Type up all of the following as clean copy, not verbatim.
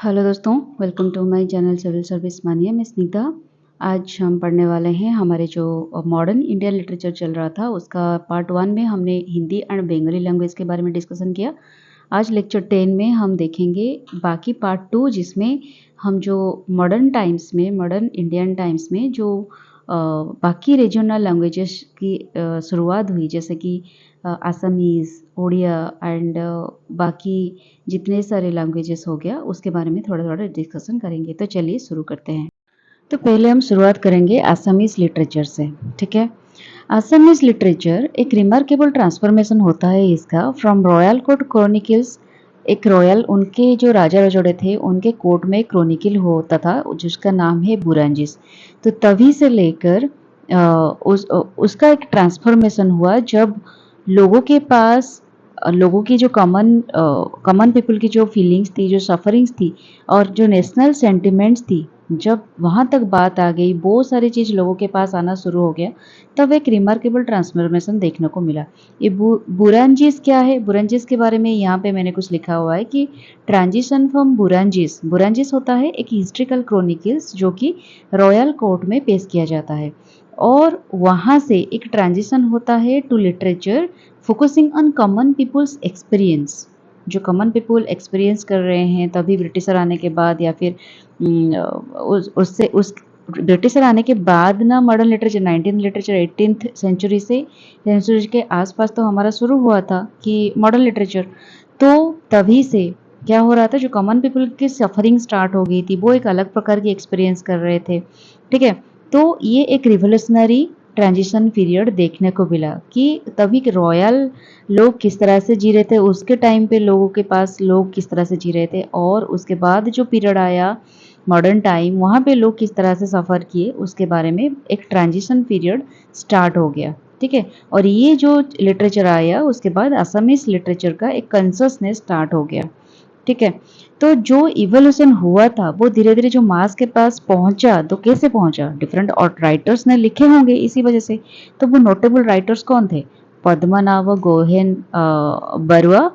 Hello दोस्तों, welcome to my channel civil service mania. मैं स्निग्धा। आज हम पढ़ने वाले हैं हमारे जो मॉडर्न इंडियन लिटरेचर चल रहा था उसका पार्ट 1 में हमने हिंदी एंड बंगाली लैंग्वेज के बारे में डिस्कशन किया। आज लेक्चर 10 में हम देखेंगे बाकी पार्ट 2, जिसमें हम जो मॉडर्न टाइम्स में, मॉडर्न इंडियन टाइम्स में जो बाकी रीजनल लैंग्वेजेस की शुरुआत हुई, जैसे कि असमीज़, उड़िया एंड बाकी जितने सारे लैंग्वेजेस हो गया, उसके बारे में थोड़ा-थोड़ा डिस्कशन करेंगे। तो चलिए शुरू करते हैं। तो पहले हम शुरुआत करेंगे असमीज़ लिटरेचर से, ठीक है? असमीज़ लिटरेचर एक रिमार्केबल ट्रांसफॉर्मेशन होता है इसका फ्रॉम रॉयल कोर्ट क्रॉनिकल्स। एक रॉयल, उनके जो राजा रजोड़े थे उनके कोर्ट में क्रॉनिकल होता था जिसका नाम है बुरांजिस। तो तभी से लेकर उसका एक ट्रांसफॉर्मेशन हुआ जब लोगों के पास लोगों की जो कॉमन पीपल की जो फीलिंग्स थी, जो सफरिंग्स थी और जो नेशनल सेंटिमेंट्स थी, जब वहाँ तक बात आ गई, बहुत सारी चीज़ लोगों के पास आना शुरू हो गया, तब एक रिमार्केबल ट्रांसफॉर्मेशन देखने को मिला। ये बुरांजिस क्या है? बुरांजिस के बारे में यहाँ पे मैंने कुछ लिखा हुआ है कि ट्रांजिशन फ्रॉम बुरांजिस, बुरांजिस होता है एक हिस्ट्रिकल क्रॉनिकल्स जो कि रॉयल कोर्ट में पेश किया जाता है, और वहाँ से एक ट्रांजिशन होता है to literature focusing on common people's experience. जो कॉमन पीपल एक्सपीरियंस कर रहे हैं तभी ब्रिटिशर आने के बाद, या फिर उससे उस ब्रिटिशर आने के बाद ना, modern literature 19th literature 18th century के आसपास तो हमारा शुरू हुआ था कि मॉडर्न लिटरेचर। तो तभी से क्या हो रहा था, जो कॉमन पीपल की सफरिंग स्टार्ट हो गई थी, वो एक अलग प्रकार की एक्सपीरियंस कर रहे थे, ठीक है? तो ये एक रिवोल्यूशनरी ट्रांजिशन पीरियड देखने को मिला कि तभी के रॉयल लोग किस तरह से जी रहे थे, उसके टाइम पे लोगों के पास लोग किस तरह से जी रहे थे, और उसके बाद जो पीरियड आया मॉडर्न टाइम, वहाँ पे लोग किस तरह से सफ़र किए, उसके बारे में एक ट्रांजिशन पीरियड स्टार्ट हो गया, ठीक है? और ये जो लिटरेचर आया उसके बाद असमीज लिटरेचर का एक कंससनेस स्टार्ट हो गया, ठीक है? तो जो इवोल्यूशन हुआ था वो धीरे धीरे जो मास के पास पहुंचा, तो कैसे पहुंचा? डिफरेंट और राइटर्स ने लिखे होंगे इसी वजह से। तो वो नोटेबल राइटर्स कौन थे? पद्मनाभ गोहेन बरुआ,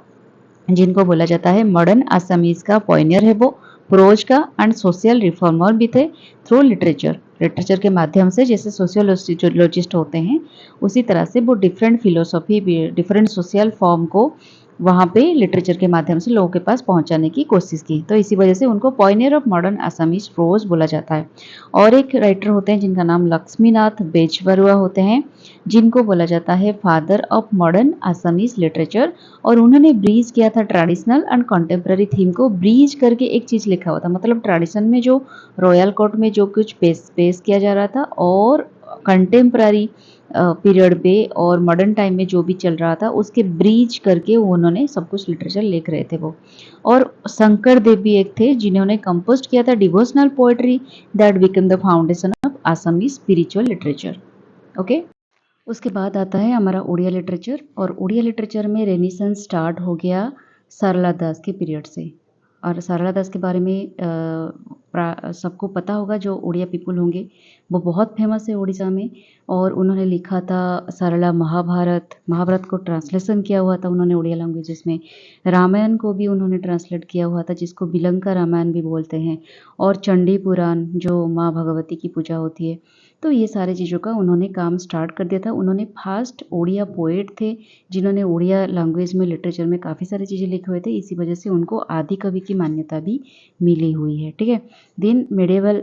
जिनको बोला जाता है मॉडर्न असमीज का पॉइनियर है, वो प्रोज का एंड सोशल रिफॉर्मर भी थे। थ्रू लिटरेचर, लिटरेचर के माध्यम से, जैसे सोशियोलॉजिस्ट होते हैं उसी तरह से वो different philosophy, different social form को वहाँ पे लिटरेचर के माध्यम से लोगों के पास पहुँचाने की कोशिश की, तो इसी वजह से उनको pioneer of modern Assamese prose बोला जाता है। और एक राइटर होते हैं जिनका नाम लक्ष्मीनाथ बेजबरुआ होते हैं, जिनको बोला जाता है father of modern Assamese literature. और उन्होंने ब्रीज किया था ट्रेडिशनल एंड कंटेम्प्रेरी थीम को ब्रीज करके एक चीज़ लिखा हुआ था, मतलब ट्रेडिशन में जो रॉयल कोर्ट में जो कुछ पेश किया जा रहा था, और कंटेम्प्रेरी पीरियड पे और मॉडर्न टाइम में जो भी चल रहा था, उसके ब्रीज करके उन्होंने सब कुछ लिटरेचर लिख रहे थे वो। और शंकर देव भी एक थे जिन्होंने कंपोज किया था devotional poetry that become the foundation of Assamese spiritual literature. Okay, उसके बाद आता है हमारा उड़िया लिटरेचर, और उड़िया लिटरेचर में रेनेसेंस स्टार्ट हो गया सारला दास के पीरियड से। और सारला दास के बारे में सबको पता होगा, जो उड़िया पीपल होंगे, वो बहुत फेमस है उड़ीसा में। और उन्होंने लिखा था सारला महाभारत, महाभारत को ट्रांसलेशन किया हुआ था उन्होंने उड़िया लैंग्वेजेस में। रामायण को भी उन्होंने ट्रांसलेट किया हुआ था, जिसको बिलंका रामायण भी बोलते हैं। और चंडी पुराण, जो माँ भगवती की पूजा होती है, तो ये सारी चीज़ों का उन्होंने काम स्टार्ट कर दिया था। उन्होंने फास्ट उड़िया पोएट थे जिन्होंने उड़िया लैंग्वेज में, लिटरेचर में काफ़ी सारी चीज़ें लिखे हुए थे, इसी वजह से उनको आदि कवि की मान्यता भी मिली हुई है, ठीक है? देन मेडिवल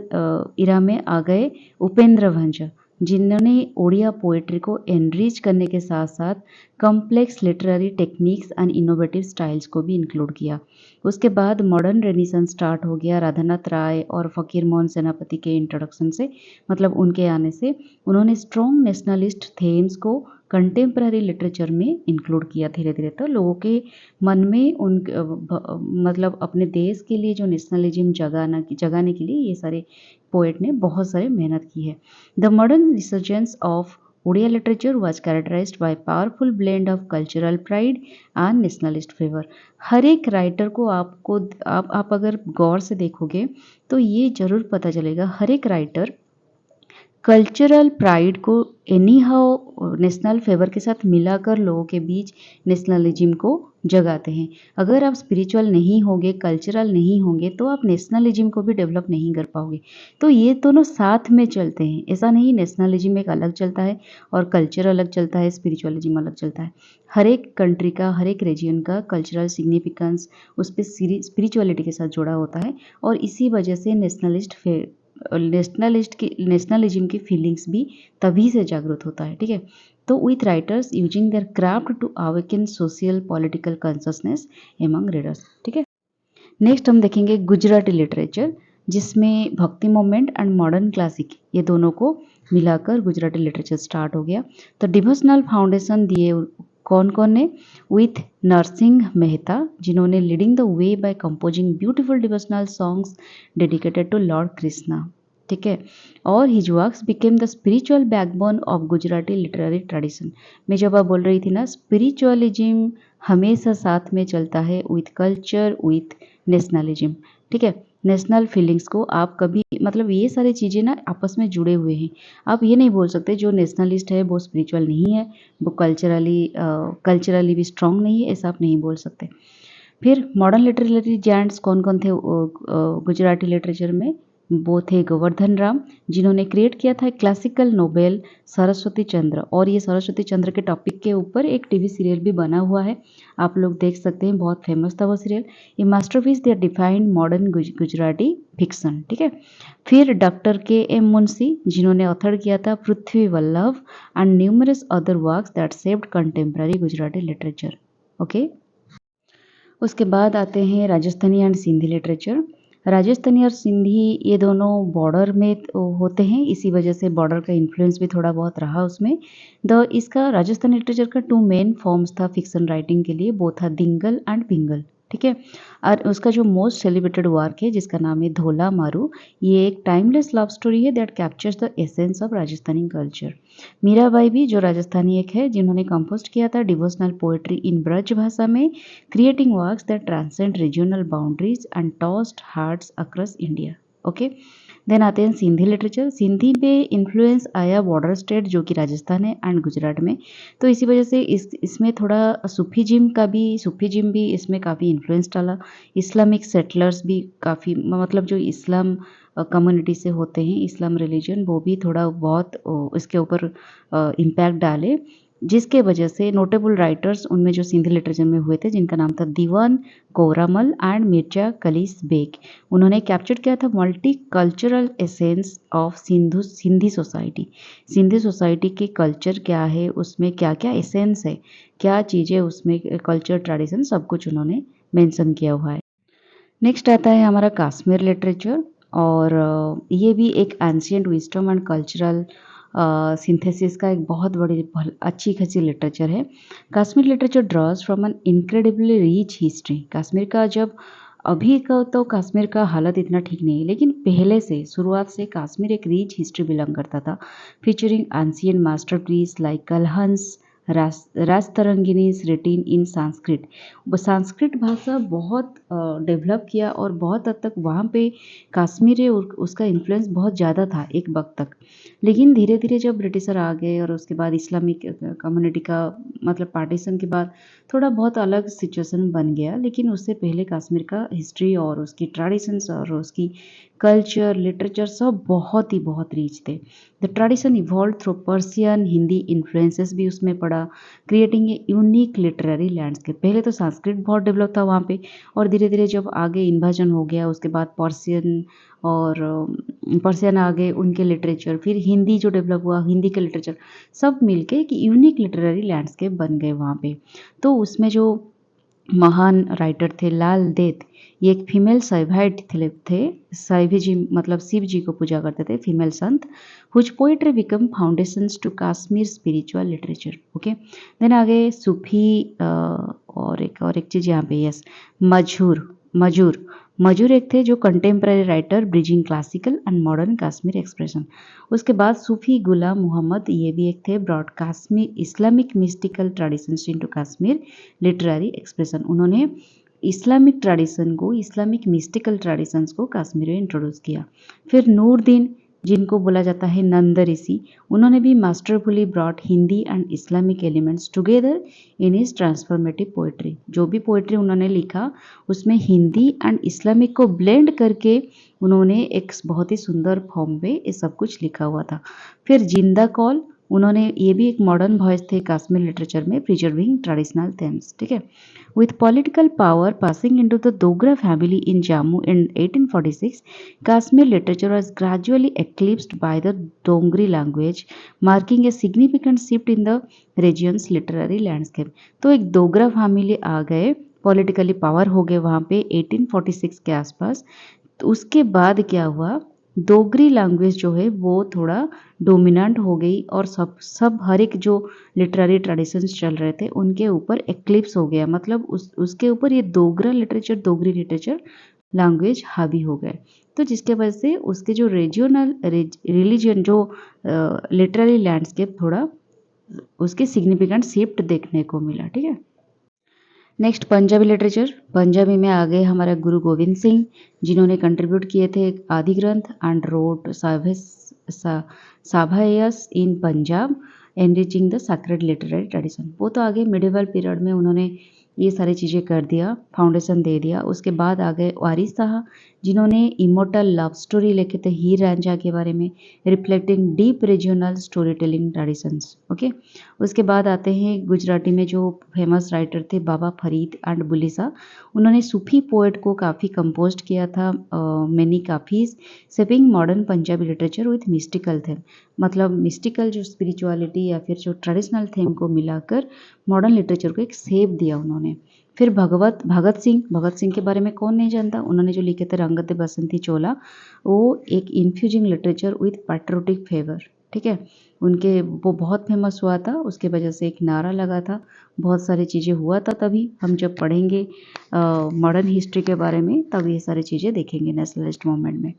इरा में आ गए उपेंद्र भंज, जिन्होंने उड़िया पोएट्री को एनरिच करने के साथ साथ complex literary techniques and innovative styles को भी इंक्लूड किया। उसके बाद मॉडर्न रेनेसेंस स्टार्ट हो गया राधानाथ राय और फकीर मोहन सेनापति के इंट्रोडक्शन से, मतलब उनके आने से उन्होंने स्ट्रॉन्ग नेशनलिस्ट थीम्स को कंटेम्प्रेरी लिटरेचर में इंक्लूड किया धीरे धीरे। तो लोगों के मन में मतलब अपने देश के लिए जो नेशनलिज्म जगाने के लिए ये सारे पोएट ने बहुत सारे मेहनत की है। The modern resurgence of Odia literature was characterized by powerful blend of cultural pride and nationalist fervor। हर एक राइटर को आप अगर गौर से देखोगे तो ये जरूर पता चलेगा, हर एक राइटर कल्चरल प्राइड को एनी हाउ नेशनल फेवर के साथ मिलाकर लोगों के बीच नेशनलिज्म को जगाते हैं। अगर आप स्पिरिचुअल नहीं होंगे, कल्चरल नहीं होंगे, तो आप नेशनलिज्म को भी डेवलप नहीं कर पाओगे। तो ये दोनों साथ में चलते हैं। ऐसा नहीं नेशनलिज्म एक अलग चलता है और कल्चर अलग चलता है, स्पिरिचुअलिज्म अलग चलता है। हर एक कंट्री का, हर एक रीजन का कल्चरल सिग्निफिकेंस उस पर स्पिरिचुअलिटी के साथ जुड़ा होता है और इसी वजह से नेशनलिज्म की फीलिंग्स भी तभी से जागृत होता है। ठीक है, तो with writers using their craft to awaken social political consciousness among readers. ठीक है, नेक्स्ट हम देखेंगे गुजराती लिटरेचर, जिसमें भक्ति मोमेंट एंड मॉडर्न क्लासिक ये दोनों को मिलाकर गुजराती लिटरेचर स्टार्ट हो गया। तो डिवोशनल फाउंडेशन दिए कौन कौन ने? विथ नरसिंह मेहता, जिन्होंने leading the way by composing beautiful devotional songs dedicated to lord Krishna. ठीक है, और his works became the spiritual backbone of Gujarati literary tradition. मैं जब आप बोल रही थी ना, स्पिरिचुअलिज्म हमेशा साथ में चलता है विथ कल्चर, विथ नेशनलिज्म। ठीक है, नेशनल फीलिंग्स को आप कभी मतलब ये सारी चीज़ें ना आपस में जुड़े हुए हैं। आप ये नहीं बोल सकते जो नेशनलिस्ट है वो स्पिरिचुअल नहीं है, वो कल्चरली भी स्ट्रांग नहीं है, ऐसा आप नहीं बोल सकते। फिर मॉडर्न लिटरेरी जायंट्स कौन कौन थे गुजराती लिटरेचर में? वो थे गोवर्धन राम, जिन्होंने क्रिएट किया था क्लासिकल नोवेल सरस्वती चंद्र, और ये सरस्वती चंद्र के टॉपिक के ऊपर एक टीवी सीरियल भी बना हुआ है, आप लोग देख सकते हैं, बहुत फेमस था वो सीरियल। ये मास्टरपीस दे डिफाइंड मॉडर्न गुजराती फिक्शन। ठीक है, फिर डॉक्टर के.एम. मुंशी, जिन्होंने ऑथर किया था Prithvi Vallabh and numerous other works that shaped contemporary Gujarati literature. Okay, उसके बाद आते हैं राजस्थानी एंड सिंधी लिटरेचर। राजस्थानी और सिंधी ये दोनों बॉर्डर में होते हैं, इसी वजह से बॉर्डर का इन्फ्लुएंस भी थोड़ा बहुत रहा उसमें। इसका राजस्थानी लिटरेचर का 2 मेन फॉर्म्स था फिक्शन राइटिंग के लिए, वो था दिंगल एंड पिंगल। ठीक है, और उसका जो मोस्ट सेलिब्रेटेड वर्क है जिसका नाम है धोला मारू, ये एक टाइमलेस लव स्टोरी है that captures the essence of Rajasthani culture. Mirabai भी जो राजस्थानी एक है, जिन्होंने कंपोज किया था devotional poetry in Braj Bhasha में, creating works that transcend regional boundaries and touched hearts across India. Okay, then आते हैं सिंधी लिटरेचर। सिंधी पे इन्फ्लुएंस आया बॉर्डर स्टेट जो कि राजस्थान है एंड गुजरात में, तो इसी वजह से इसमें थोड़ा सूफीजिम भी इसमें काफ़ी इन्फ्लुएंस डाला। इस्लामिक सेटलर्स भी काफ़ी मतलब जो इस्लाम कम्युनिटी से होते हैं, इस्लाम रिलीजन, वो भी थोड़ा बहुत इसके ऊपर इम्पैक्ट डाले, जिसके वजह से नोटेबल राइटर्स उनमें जो सिंधी लिटरेचर में हुए थे, जिनका नाम था दीवान कोरामल एंड मिर्जा कलीस बेग। उन्होंने कैप्चर किया था multi cultural essence of Sindhi society. Sindhi society की कल्चर क्या है, उसमें क्या क्या एसेंस है, क्या चीज़ें उसमें कल्चर ट्रेडिशन सब कुछ उन्होंने मेंशन किया हुआ है। नेक्स्ट आता है हमारा कश्मीर लिटरेचर, और ये भी एक ancient wisdom and cultural synthesis का एक बहुत बड़ी अच्छी खासी लिटरेचर है। Kashmir literature draws from an incredibly rich history. Kashmir का जब अभी का तो कश्मीर का हालत इतना ठीक नहीं है, लेकिन पहले से शुरुआत से कश्मीर एक रिच हिस्ट्री बिलोंग करता था, फीचरिंग एंशियंट मास्टरपीस लाइक कलहंस, राजतरंगिनीज रिटिन इन संस्कृत। वो संस्कृत भाषा बहुत डेवलप किया और बहुत हद तक वहाँ पे कश्मीरी और उसका इन्फ्लुएंस बहुत ज़्यादा था एक वक्त तक। लेकिन धीरे धीरे जब ब्रिटिशर आ गए और उसके बाद इस्लामिक कम्युनिटी का मतलब पार्टीशन के बाद थोड़ा बहुत अलग सिचुएशन बन गया, लेकिन उससे पहले कश्मीर का हिस्ट्री और उसकी ट्रेडिशंस और उसकी कल्चर लिटरेचर सब बहुत रिच थे। The tradition evolve through Persian Hindi influences भी उसमें पड़ा, creating a unique literary landscape. पहले तो संस्कृत बहुत डेवलप था वहाँ पे, और धीरे धीरे जब आगे इन्वाजन हो गया उसके बाद पर्सियन आ गए उनके लिटरेचर, फिर हिंदी जो डेवलप हुआ हिंदी के लिटरेचर, सब मिलके एक यूनिक लिटरेरी लैंडस्केप बन गए वहाँ पे। तो उसमें जो महान राइटर थे लाल देत, ये एक फीमेल शैवाइट थे। शैवी जी मतलब शिव जी को पूजा करते थे, फीमेल संत, whose poetry become foundations to Kashmir spiritual literature. Okay, then आगे सूफी और एक चीज़ यहाँ पे, यस, मजूर एक थे जो contemporary writer bridging classical and modern Kashmir expression. उसके बाद सूफी गुलाम मोहम्मद, ये भी एक थे, brought Kashmir Islamic mystical traditions into Kashmir literary expression. उन्होंने इस्लामिक मिस्टिकल ट्रेडिशंस को कश्मीर में इंट्रोड्यूस किया। फिर नूरदीन जिनको बोला जाता है नंद ऋषि, उन्होंने भी masterfully brought Hindi and Islamic elements together in his transformative poetry. जो भी पोइट्री उन्होंने लिखा उसमें हिंदी एंड इस्लामिक को ब्लेंड करके उन्होंने एक बहुत ही सुंदर फॉर्म में ये सब कुछ लिखा हुआ था। फिर जिंदा कौल, उन्होंने ये भी एक मॉडर्न वॉइस थे कश्मीर लिटरेचर में, प्रिजर्विंग ट्रेडिशनल थेम्स, ठीक है। With political power passing into the Dogra family in Jammu in 1846, Kashmir literature was gradually eclipsed by the Dongri language, marking a significant shift in the region's literary landscape। तो एक Dogra family आ गए, politically power हो गए वहाँ पे 1846 के आसपास। तो उसके बाद क्या हुआ, डोगरी लैंग्वेज जो है वो थोड़ा डोमिनेंट हो गई और सब हर एक जो लिटरेरी ट्रेडिशंस चल रहे थे उनके ऊपर एक्लिप्स हो गया, मतलब उसके ऊपर ये Dogra literature, Dogri literature language हावी हो गए। तो जिसके वजह से उसके जो रीजनल रिलीजन जो लिटरेरी लैंडस्केप थोड़ा उसके सिग्निफिकेंट शिफ्ट देखने को मिला, ठीक है। Next Punjabi literature. पंजाबी में आ गए हमारा गुरु गोविंद सिंह, जिन्होंने कंट्रीब्यूट किए थे आदि ग्रंथ एंड रोट साभायस in Punjab enriching the sacred literary tradition. वो तो आगे मिडिवल पीरियड में उन्होंने ये सारी चीज़ें कर दिया, फाउंडेशन दे दिया। उसके बाद आ गए वारिस शाह, जिन्होंने इमोर्टल लव स्टोरी लिखे थे हीर रांझा के बारे में, reflecting deep regional story telling traditions, okay. उसके बाद आते हैं गुजराती में जो फेमस राइटर थे बाबा फरीद एंड बुल्ली शाह, उन्होंने सूफी पोएट को काफ़ी कंपोज किया था, many kafis shaping modern Punjabi literature with mystical theme. मतलब मिस्टिकल जो स्पिरिचुअलिटी या फिर जो ट्रेडिशनल थीम को मिलाकर मॉडर्न लिटरेचर को एक शेप दिया उन्होंने। फिर भगत सिंह के बारे में कौन नहीं जानता, उन्होंने जो लिखे थे रंगत बसंती चोला, वो एक infusing literature with patriotic favour, ठीक है। उनके वो बहुत फेमस हुआ था, उसके वजह से एक नारा लगा था, बहुत सारी चीज़ें हुआ था। तभी हम जब पढ़ेंगे मॉडर्न हिस्ट्री के बारे में तब ये सारी चीज़ें देखेंगे नेशनलिस्ट मूवमेंट में।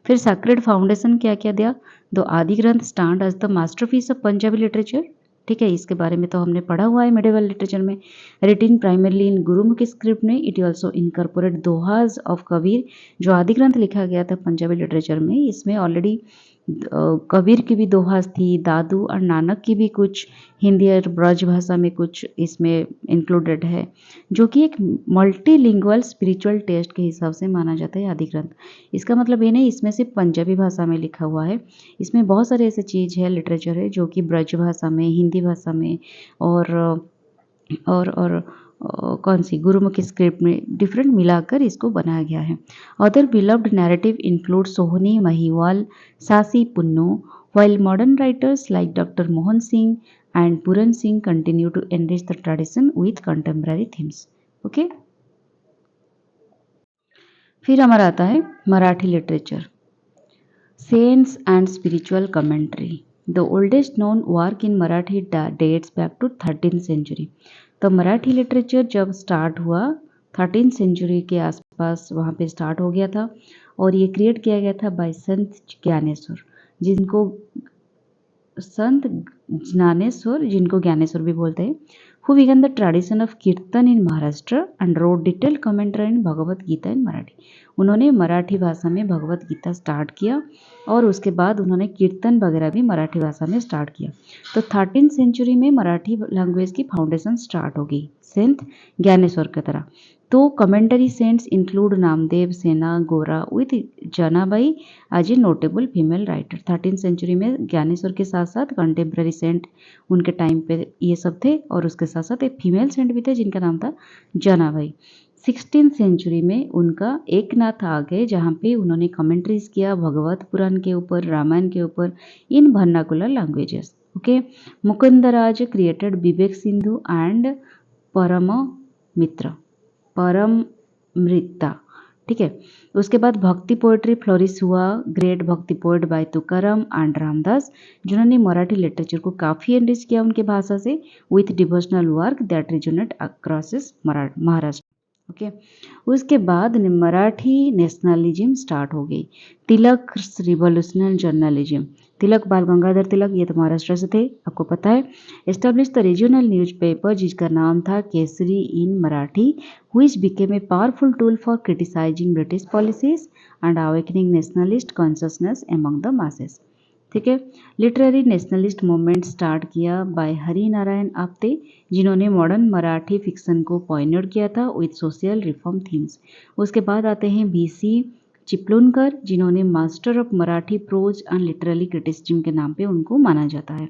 फिर सैक्रेड फाउंडेशन क्या क्या दिया, दो Adi Granth stand as the masterpiece of Punjabi literature, ठीक है। इसके बारे में तो हमने पढ़ा हुआ है मिडिवल लिटरेचर में। Written primarily in Gurmukhi script में, it also incorporate dohas of Kabir. जो आदि ग्रंथ लिखा गया था पंजाबी लिटरेचर में, इसमें ऑलरेडी कबीर की भी दोहाज थी, दादू और नानक की भी कुछ हिंदी और ब्रज भाषा में कुछ इसमें इंक्लूडेड है, जो कि एक मल्टीलिंगुअल स्पिरिचुअल टेस्ट के हिसाब से माना जाता है आदि ग्रंथ। इसका मतलब ये नहीं इसमें सिर्फ पंजाबी भाषा में लिखा हुआ है, इसमें बहुत सारे ऐसे चीज़ है, लिटरेचर है जो कि ब्रज भाषा में, हिंदी भाषा में और कौन सी गुरुमुखी स्क्रिप्ट में डिफरेंट मिलाकर इसको बनाया गया है। अदर बिलव्ड नैरेटिव इंक्लूड सोहनी महिवाल, सासी Punnu, while modern writers like Dr. Mohan Singh and Puran Singh continue to enrich the tradition with contemporary themes, okay। फिर हमारा आता है Marathi literature, saints and spiritual commentary. The oldest known work in Marathi dates back to 13th century. तो Marathi literature जब start हुआ 13th century के आसपास वहाँ पे स्टार्ट हो गया था, और ये क्रिएट किया गया था बाय संत ज्ञानेश्वर, जिनको ज्ञानेश्वर भी बोलते हैं, who began the tradition of कीर्तन इन Maharashtra and wrote detailed commentary in Bhagavad Gita इन मराठी। उन्होंने मराठी भाषा में भगवत गीता स्टार्ट किया और उसके बाद उन्होंने कीर्तन वगैरह भी मराठी भाषा में स्टार्ट किया। तो 13th सेंचुरी में मराठी लैंग्वेज की फाउंडेशन स्टार्ट हो गई संत ज्ञानेश्वर की तरह। तो commentary cents include Namdev, Sena, Gora with Janabai as a notable female writer. 13th century में ज्ञानेश्वर के साथ साथ कंटेम्प्रेरी सेंट उनके टाइम पे ये सब थे, और उसके साथ साथ एक फीमेल सेंट भी थे जिनका नाम था जनाबाई। 16th सेंचुरी में उनका एक नाथ आ गए, जहाँ पे उन्होंने कमेंट्रीज किया भगवत पुराण के ऊपर, रामायण के ऊपर in vernacular languages, okay. Mukundraj created Vivek Sindhu and Paramamrita, ठीक है। उसके बाद भक्ति पोएट्री फ्लोरिश हुआ, great bhakti poet by Tukaram and Ramdas, जिन्होंने मराठी लिटरेचर को काफ़ी एनरिच किया उनके भाषा से with devotional work that resonate across Maharashtra, okay. उसके बाद मराठी नेशनलिज्म स्टार्ट हो गई, तिलक रिवोल्यूशनल जर्नलिज्म। तिलक, बाल गंगाधर तिलक, ये तो महाराष्ट्र से थे, आपको पता है। एस्टेब्लिश द रीजनल न्यूज़पेपर जिसका नाम था Kesari in Marathi, which became a powerful tool for criticising British policies and awakening nationalist consciousness among the masses. ठीक है। लिटरेरी नेशनलिस्ट मूवमेंट स्टार्ट किया बाय हरि नारायण आप्टे, जिन्होंने मॉडर्न मराठी फिक्शन को पॉइनियर किया था विथ सोशल रिफॉर्म थीम्स। उसके बाद आते हैं बीसी चिपलूनकर, जिन्होंने master of Marathi prose and literary criticism के नाम पे उनको माना जाता है।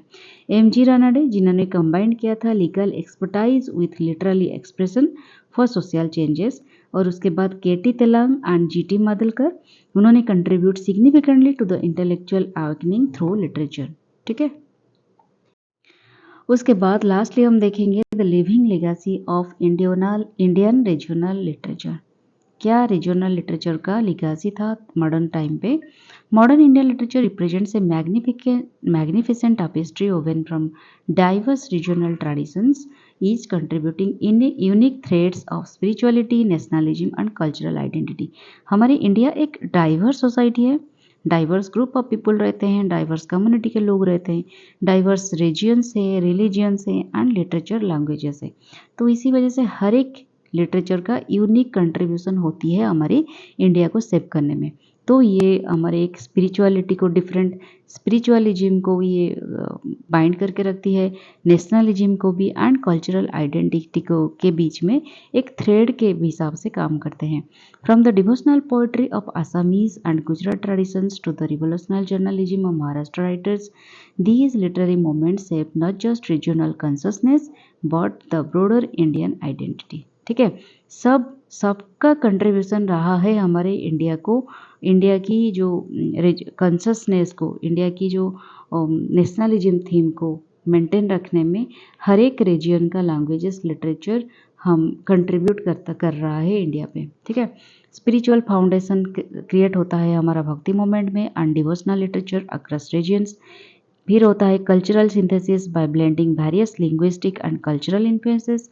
एमजी रानडे, जिन्होंने कंबाइंड किया था legal expertise with literally expression for social changes. और उसके बाद K T Telang and G T Madalkar, उन्होंने contribute significantly to the intellectual awakening through literature. ठीक है। उसके बाद लास्टली हम देखेंगे the living legacy of Indian regional literature. क्या रीजनल लिटरेचर का लिगासी था मॉडर्न टाइम पे। Modern Indian literature represents a magnificent tapestry woven from diverse regional traditions, each contributing in unique threads of spirituality, nationalism and cultural identity। हमारी India एक diverse society है, diverse group of people रहते हैं, diverse community के लोग रहते हैं, diverse regions है, रिलीजियंस है एंड लिटरेचर लैंग्वेजेस है। तो इसी वजह से हर एक लिटरेचर का यूनिक कंट्रीब्यूशन होती है हमारे इंडिया को सेव करने में। तो ये हमारे एक स्पिरिचुअलिटी को, डिफरेंट स्पिरिचुअलिज्म को ये बाइंड करके रखती है, नेशनलिज्म को भी एंड कल्चरल आइडेंटिटी को के बीच में एक थ्रेड के हिसाब से काम करते हैं। From the devotional poetry of Assamese and Gujarat traditions to the revolutional journalism of Maharashtra writers, these literary movements shape not just regional consciousness but the broader Indian identity। ठीक है। सबका कंट्रीब्यूशन रहा है हमारे इंडिया को, इंडिया की जो कॉन्शसनेस को, इंडिया की जो नेशनलिज्म थीम को मेंटेन रखने में हर एक रीजन का लैंग्वेजेस लिटरेचर हम कंट्रीब्यूट कर रहा है इंडिया पे। ठीक है। स्पिरिचुअल फाउंडेशन क्रिएट होता है हमारा भक्ति मूवमेंट में and devotional literature across regions. फिर होता है cultural synthesis by blending various linguistic and cultural influences.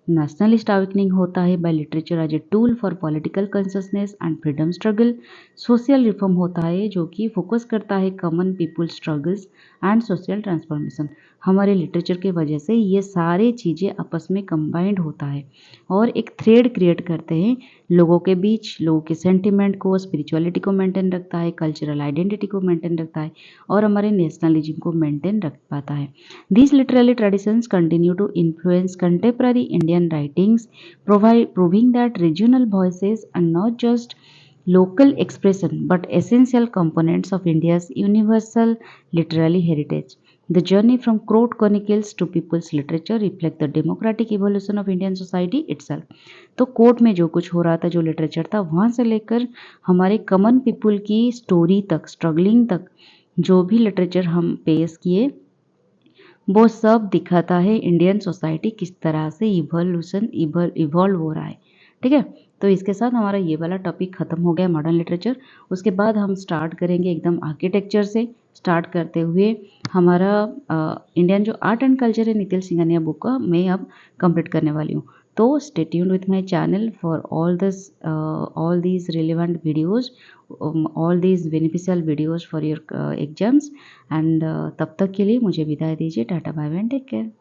Nationalist awakening होता है by literature as a tool for political consciousness and freedom struggle. Social reform होता है जो कि फोकस करता है common people struggles and social transformation. हमारे literature के वजह से ये सारे चीज़ें आपस में कंबाइंड होता है और एक थ्रेड क्रिएट करते हैं लोगों के बीच, लोगों के सेंटिमेंट को, स्पिरिचुअलिटी को मेंटेन रखता है, कल्चरल आइडेंटिटी को मेंटेन रखता है और हमारे नेशनलिज्म को मेंटेन रख पाता है। These literary traditions continue to influence contemporary Indian writings, proving that regional voices are not just local expression but essential components of India's universal literary heritage। The journey from court chronicles to people's literature reflect the democratic evolution of Indian society itself। तो court में जो कुछ हो रहा था, जो literature था, वहाँ से लेकर हमारे कॉमन पीपल की स्टोरी तक, स्ट्रगलिंग तक, जो भी लिटरेचर हम पेश किए वो सब दिखाता है इंडियन सोसाइटी किस तरह से इवॉल्व हो रहा है। ठीक है। तो इसके साथ हमारा ये वाला टॉपिक ख़त्म हो गया मॉडर्न लिटरेचर। उसके बाद हम स्टार्ट करेंगे एकदम आर्किटेक्चर से स्टार्ट करते हुए हमारा इंडियन जो आर्ट एंड कल्चर है नितिल सिंघानिया बुक का मैं अब कंप्लीट करने वाली हूँ। तो stay tuned with my channel for all these relevant videos, all these beneficial videos for your exams and तब तक के लिए मुझे विदाई दीजिए। Tata bye bye, take care.